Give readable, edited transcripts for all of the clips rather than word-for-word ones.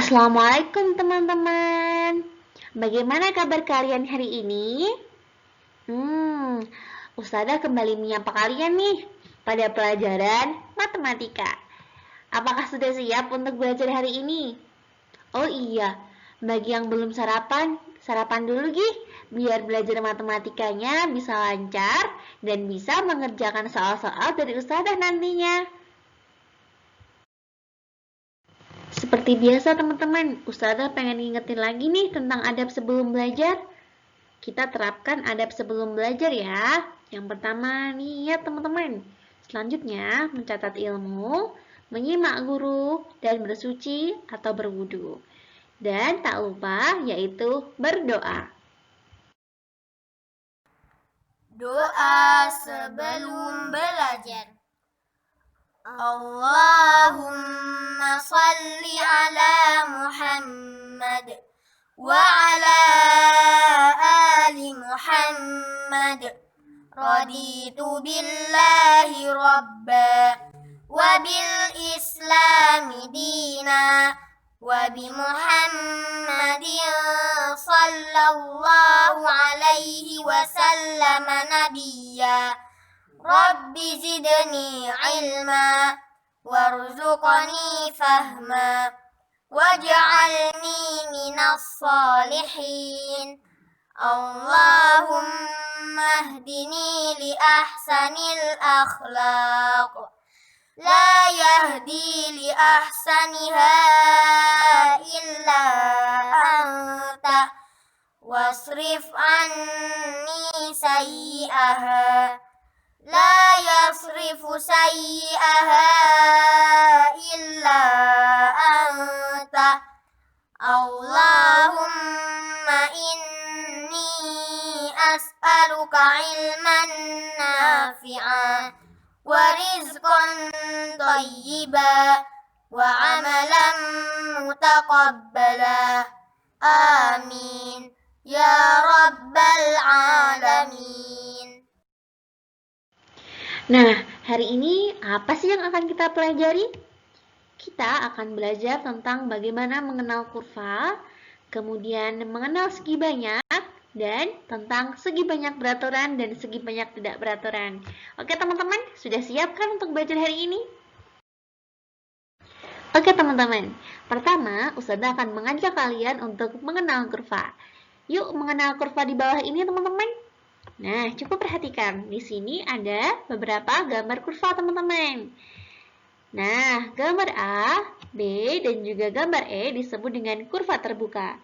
Assalamualaikum teman-teman. Bagaimana kabar kalian hari ini? Ustazah kembali menyapa kalian nih pada pelajaran matematika. Apakah sudah siap untuk belajar hari ini? Oh iya, bagi yang belum sarapan, sarapan dulu Gih, biar belajar matematikanya bisa lancar dan bisa mengerjakan soal-soal dari ustazah nantinya. Seperti biasa teman-teman, ustazah pengen ngingetin lagi nih tentang adab sebelum belajar. Kita terapkan adab sebelum belajar ya. Yang pertama nih ya teman-teman. Selanjutnya mencatat ilmu, menyimak guru, dan bersuci atau berwudu. Dan tak lupa yaitu berdoa. Doa sebelum belajar. Allahumma salli ala Muhammad wa ala ali Muhammad. Raditu billahi rabba wa bil islami dina wa bi Muhammadin sallallahu alaihi wasallam nabiyya. Rabbi zidni ilma warzuqni fahma waj'alni minas salihin. Allahumma hdini li ahsanil akhlaq la yahdi li ahsaniha illa anta wasrif anni sayyi'aha la yasrifu sayyi'aha illa anta. Allahumma inni as'aluka ilman nafi'a wa rizqan thayyiba wa amalan mutaqabbala. Amin ya rabbal alamin. Nah, hari ini apa sih yang akan kita pelajari? Kita akan belajar tentang bagaimana mengenal kurva, kemudian mengenal segi banyak, dan tentang segi banyak beraturan dan segi banyak tidak beraturan. Oke teman-teman, sudah siap kan untuk belajar hari ini? Oke teman-teman, pertama ustazah akan mengajak kalian untuk mengenal kurva. Yuk mengenal kurva di bawah ini teman-teman. Nah, coba perhatikan. Di sini ada beberapa gambar kurva, teman-teman. Nah, gambar A, B, dan juga gambar E disebut dengan kurva terbuka.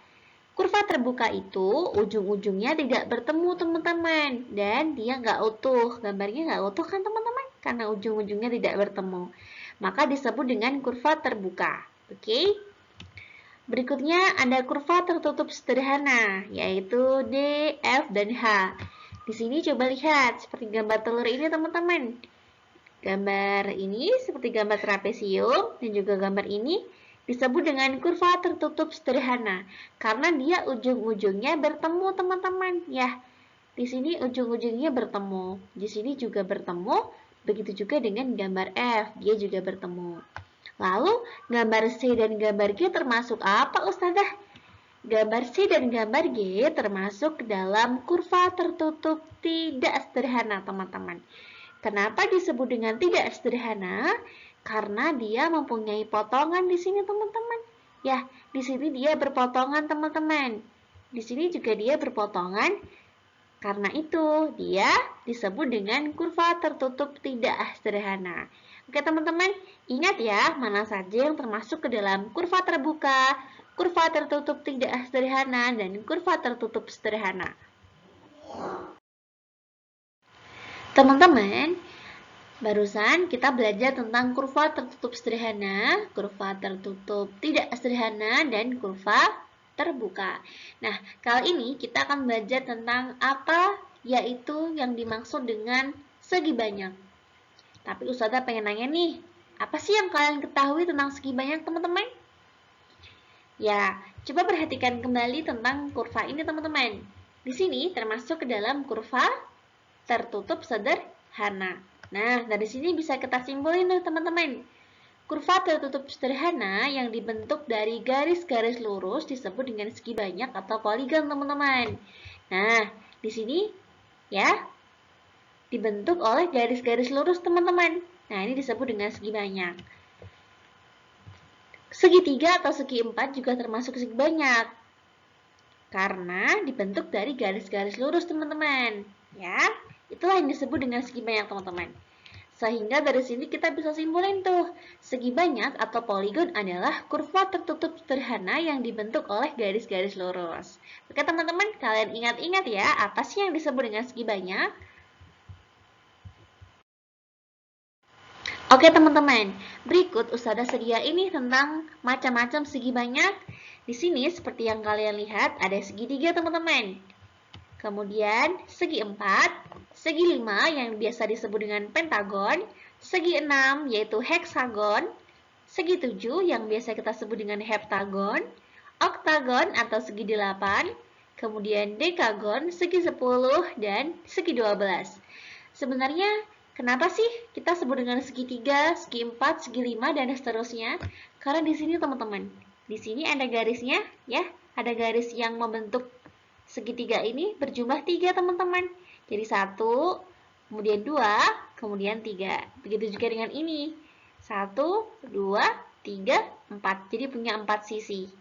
Kurva terbuka itu ujung-ujungnya tidak bertemu, teman-teman. Dan dia nggak utuh. Gambarnya nggak utuh kan, teman-teman? Karena ujung-ujungnya tidak bertemu. Maka disebut dengan kurva terbuka. Oke? Berikutnya ada kurva tertutup sederhana, yaitu D, F, dan H. Di sini coba lihat seperti gambar telur ini teman-teman. Gambar ini seperti gambar trapesium dan juga gambar ini disebut dengan kurva tertutup sederhana karena dia ujung-ujungnya bertemu teman-teman. Ya, di sini ujung-ujungnya bertemu. Di sini juga bertemu. Begitu juga dengan gambar F, dia juga bertemu. Lalu gambar C dan gambar G termasuk apa Ustazah? Gambar C dan gambar G termasuk dalam kurva tertutup tidak sederhana, teman-teman. Kenapa disebut dengan tidak sederhana? Karena dia mempunyai potongan di sini, teman-teman. Ya, di sini dia berpotongan, teman-teman. Di sini juga dia berpotongan. Karena itu, dia disebut dengan kurva tertutup tidak sederhana. Oke, teman-teman, ingat ya, mana saja yang termasuk ke dalam kurva terbuka, kurva tertutup tidak sederhana, dan kurva tertutup sederhana. Teman-teman, barusan kita belajar tentang kurva tertutup sederhana, kurva tertutup tidak sederhana, dan kurva terbuka. Nah, kali ini kita akan belajar tentang apa yaitu yang dimaksud dengan segi banyak. Tapi Ustazah pengen nanya nih, apa sih yang kalian ketahui tentang segi banyak, teman-teman? Ya, coba perhatikan kembali tentang kurva ini, teman-teman. Di sini termasuk ke dalam kurva tertutup sederhana. Nah, dari sini bisa kita simpulin tuh, teman-teman. Kurva tertutup sederhana yang dibentuk dari garis-garis lurus disebut dengan segi banyak atau poligon, teman-teman. Nah, di sini ya dibentuk oleh garis-garis lurus, teman-teman. Nah, ini disebut dengan segi banyak. Segitiga atau segi empat juga termasuk segi banyak karena dibentuk dari garis-garis lurus, teman-teman. Ya, itulah yang disebut dengan segi banyak, teman-teman. Sehingga dari sini kita bisa simpulin tuh, segi banyak atau poligon adalah kurva tertutup sederhana yang dibentuk oleh garis-garis lurus. Oke teman-teman, kalian ingat-ingat ya, apa sih yang disebut dengan segi banyak? Oke teman-teman, berikut Ustazah sediain nih tentang macam-macam segi banyak. Di sini seperti yang kalian lihat ada segitiga, teman-teman. Kemudian segi 4, segi 5 yang biasa disebut dengan pentagon, segi 6 yaitu heksagon, segi 7 yang biasa kita sebut dengan heptagon, oktagon atau segi 8, kemudian dekagon, segi 10, dan segi 12. Sebenarnya kenapa sih kita sebut dengan segitiga, segi 4, segi 5, dan seterusnya? Karena di sini teman-teman, di sini ada garisnya ya, ada garis yang membentuk segitiga ini berjumlah 3, teman-teman. Jadi 1, kemudian 2, kemudian 3. Begitu juga dengan ini. 1, 2, 3, 4. Jadi punya 4 sisi.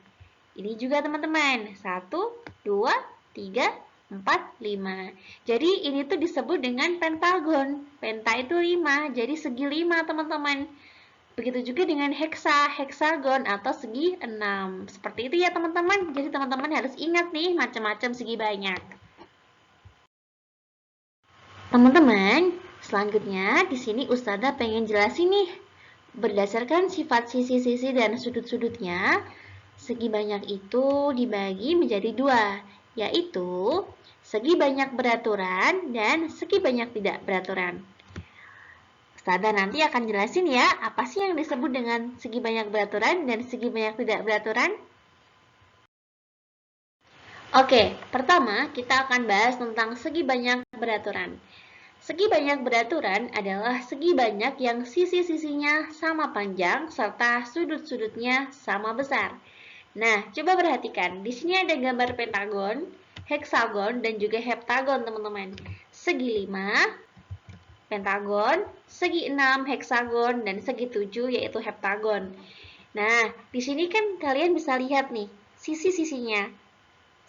Ini juga teman-teman. 1, 2, 3, 4, 5. Jadi ini tuh disebut dengan pentagon. Penta itu 5, jadi segi 5, teman-teman. Begitu juga dengan heksagon atau segi 6. Seperti itu ya teman-teman. Jadi teman-teman harus ingat nih macam-macam segi banyak. Teman-teman, selanjutnya di sini Ustazah pengen jelasin nih. Berdasarkan sifat sisi-sisi dan sudut-sudutnya, segi banyak itu dibagi menjadi 2, yaitu segi banyak beraturan dan segi banyak tidak beraturan. Ustazah nanti akan jelasin ya, apa sih yang disebut dengan segi banyak beraturan dan segi banyak tidak beraturan. Oke, pertama kita akan bahas tentang segi banyak beraturan. Segi banyak beraturan adalah segi banyak yang sisi-sisinya sama panjang serta sudut-sudutnya sama besar. Nah, coba perhatikan, di sini ada gambar pentagon, heksagon, dan juga heptagon, teman-teman. Segi 5, pentagon, segi 6 heksagon, dan segi 7 yaitu heptagon. Nah, di sini kan kalian bisa lihat nih, sisi-sisinya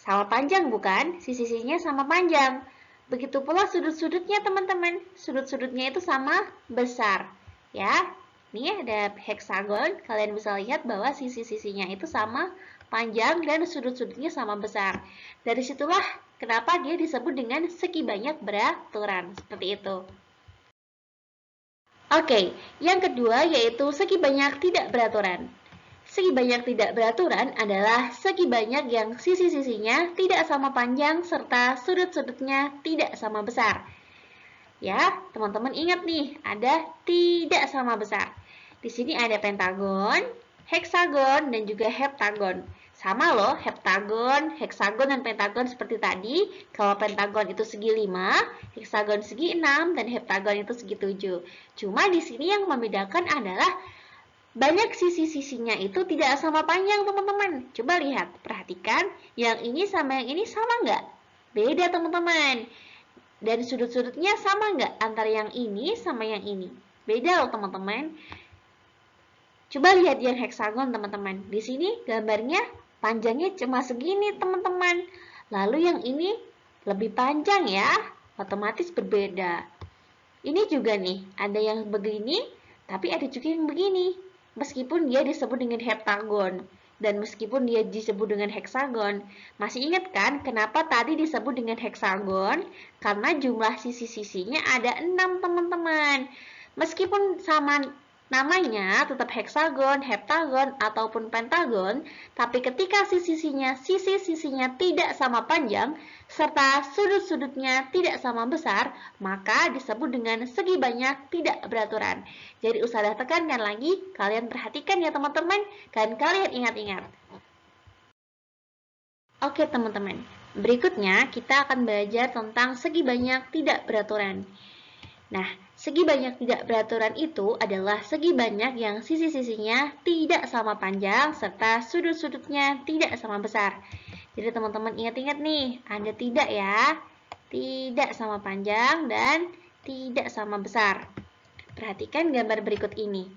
sama panjang bukan? Sisi-sisinya sama panjang. Begitu pula sudut-sudutnya teman-teman. Sudut-sudutnya itu sama besar. Ya, ini ada heksagon, kalian bisa lihat bahwa sisi-sisinya itu sama panjang dan sudut-sudutnya sama besar. Dari situlah kenapa dia disebut dengan segi banyak beraturan. Seperti itu. Oke, yang kedua yaitu segi banyak tidak beraturan. Segi banyak tidak beraturan adalah segi banyak yang sisi-sisinya tidak sama panjang serta sudut-sudutnya tidak sama besar. Ya, teman-teman ingat nih, ada tidak sama besar. Di sini ada pentagon, heksagon, dan juga heptagon. Sama loh, heptagon, heksagon, dan pentagon seperti tadi. Kalau pentagon itu segi 5, heksagon segi 6, dan heptagon itu segi 7. Cuma di sini yang membedakan adalah banyak sisi-sisinya itu tidak sama panjang, teman-teman. Coba lihat, perhatikan, yang ini sama yang ini sama nggak? Beda, teman-teman. Dan sudut-sudutnya sama nggak antara yang ini sama yang ini? Beda loh, teman-teman. Coba lihat yang heksagon, teman-teman. Di sini gambarnya panjangnya cuma segini, teman-teman. Lalu yang ini lebih panjang ya, otomatis berbeda. Ini juga nih, ada yang begini, tapi ada juga yang begini. Meskipun dia disebut dengan heptagon, dan meskipun dia disebut dengan heksagon, masih ingat kan kenapa tadi disebut dengan heksagon? Karena jumlah sisi-sisinya ada 6, teman-teman. Meskipun sama namanya tetap heksagon, heptagon, ataupun pentagon, tapi ketika sisi-sisinya tidak sama panjang, serta sudut-sudutnya tidak sama besar, maka disebut dengan segi banyak tidak beraturan. Jadi Ustazah tekankan lagi, kalian perhatikan ya teman-teman, dan kalian ingat-ingat. Oke teman-teman, berikutnya kita akan belajar tentang segi banyak tidak beraturan. Nah, Segi banyak tidak beraturan itu adalah segi banyak yang sisi-sisinya tidak sama panjang serta sudut-sudutnya tidak sama besar. Jadi teman-teman ingat-ingat nih, ada tidak ya? Tidak sama panjang dan tidak sama besar. Perhatikan gambar berikut ini.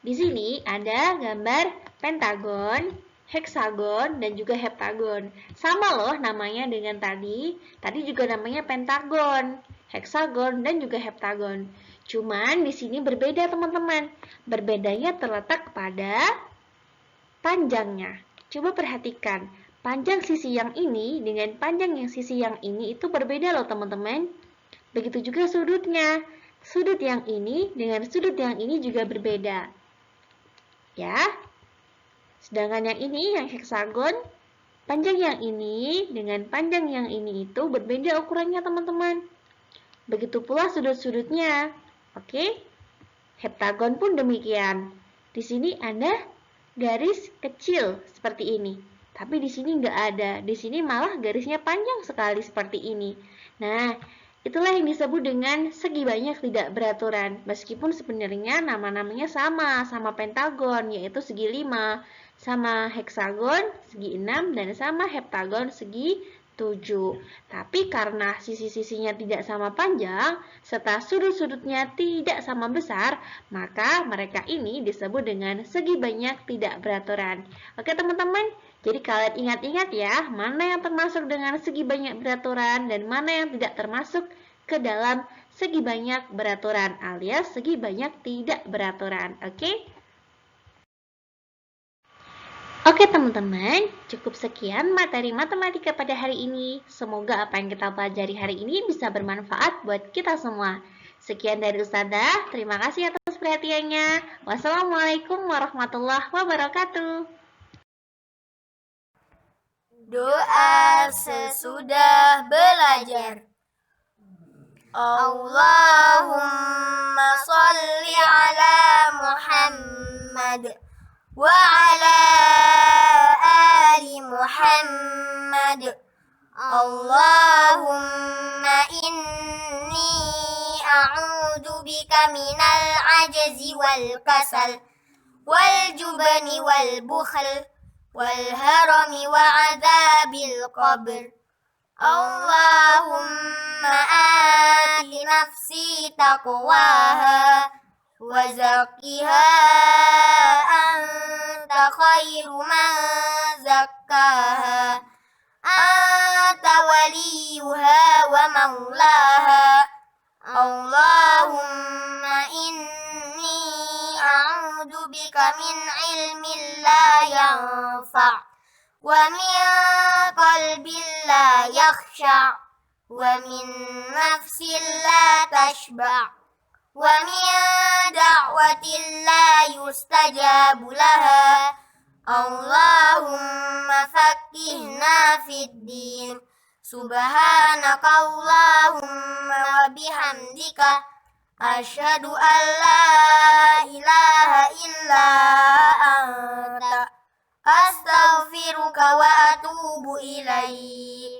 Di sini ada gambar pentagon, heksagon, dan juga heptagon. Sama loh namanya dengan tadi. Tadi juga namanya pentagon, heksagon, dan juga heptagon. Cuman di sini berbeda teman-teman. Berbedanya terletak pada panjangnya. Coba perhatikan, panjang sisi yang ini dengan panjang yang sisi yang ini itu berbeda loh teman-teman. Begitu juga sudutnya. Sudut yang ini dengan sudut yang ini juga berbeda. Ya. Sedangkan yang ini yang heksagon, panjang yang ini dengan panjang yang ini itu berbeda ukurannya teman-teman. Begitu pula sudut-sudutnya. Oke? Heptagon pun demikian. Di sini ada garis kecil seperti ini. Tapi di sini nggak ada. Di sini malah garisnya panjang sekali seperti ini. Nah, itulah yang disebut dengan segi banyak tidak beraturan. Meskipun sebenarnya nama-namanya sama pentagon, yaitu segi 5, sama heksagon segi 6, dan sama heptagon segi 7. Tapi karena sisi-sisinya tidak sama panjang, serta sudut-sudutnya tidak sama besar, maka mereka ini disebut dengan segi banyak tidak beraturan. Oke teman-teman, jadi kalian ingat-ingat ya, mana yang termasuk dengan segi banyak beraturan dan mana yang tidak termasuk ke dalam segi banyak beraturan alias segi banyak tidak beraturan. Oke? Oke teman-teman, cukup sekian materi matematika pada hari ini. Semoga apa yang kita pelajari hari ini bisa bermanfaat buat kita semua. Sekian dari Ustazah, terima kasih atas perhatiannya. Wassalamualaikum warahmatullahi wabarakatuh. Doa sesudah belajar. Allahumma salli ala Muhammad wa ala ali Muhammad. Allahumma inni a'udzu bika minal ajzi wal kasal wal jubni wal bukhl wal harami wa adzabil qabr. Allahumma ati nafsi taqwaha wa zakkiha anta khairu man zakkaha anta waliyuha wa maulaha. Allahumma inni a'udzu bika min ilmin la yanfa' wa min qalbin la yakhsha' wa min nafsin la tashba' wa min da'watin la yustajabu laha. Allahumma faqqihna fid din. Subhanaka Allahumma wa bihamdika asyhadu an la ilaha illa anta astaghfiruka wa atubu ilaik.